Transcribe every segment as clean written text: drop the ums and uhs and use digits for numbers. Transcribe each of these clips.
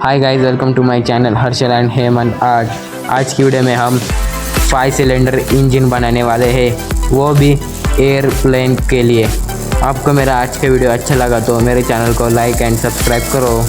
Hi guys, welcome to my channel Harshal and Hemant. आज की video में हम 5 सिलेंडर इंजन बनाने वाले हैं, वो भी एयरप्लेन के लिए। आपको मेरा आज का वीडियो अच्छा लगा तो मेरे चैनल को लाइक एंड सब्सक्राइब करो।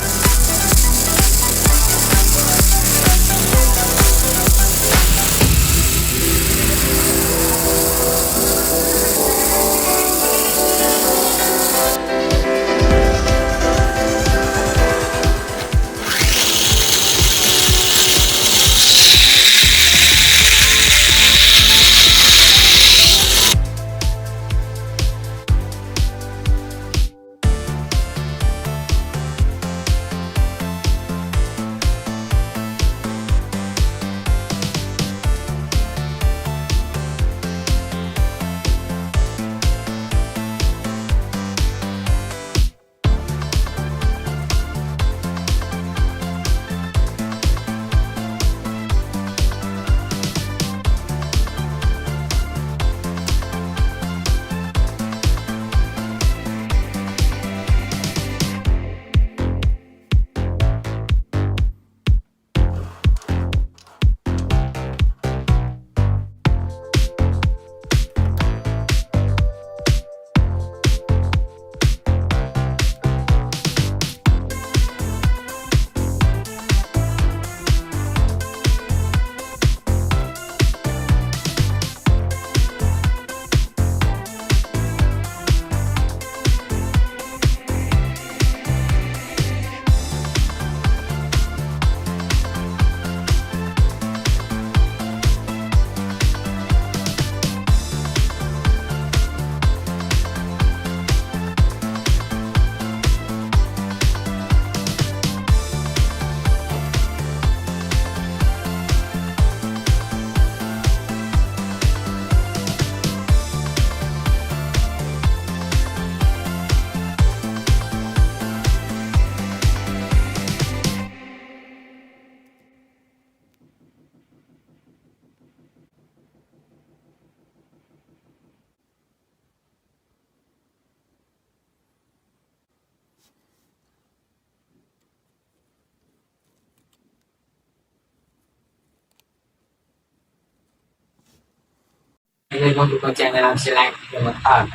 Welcome to my channel Harshal and Hemant.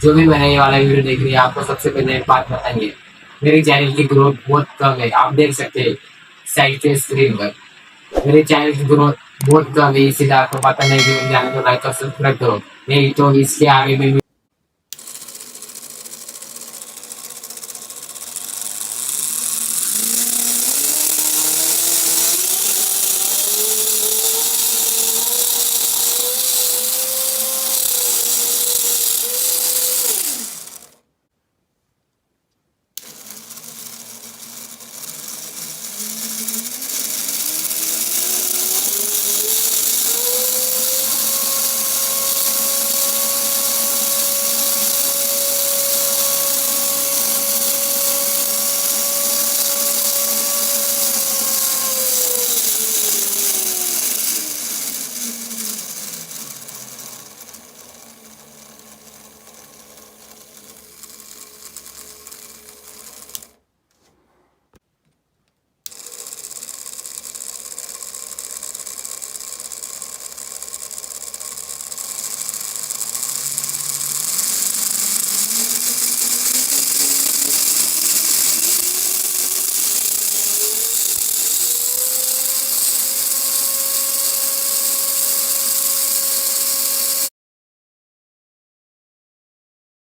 जो भी मैंने ये वाला वीडियो देख रही है, आपको सबसे पहले एक बात बताएंगे, मेरे चैनल की ग्रोथ बहुत कम है। आप देख सकते हैं साइड पे स्क्रीन पर मेरे चैनल की ग्रोथ बहुत कम है, इसीलिए आपको पता नहीं कि जाने को लाइक और सब्सक्राइब करो, नहीं तो इसके आगे भी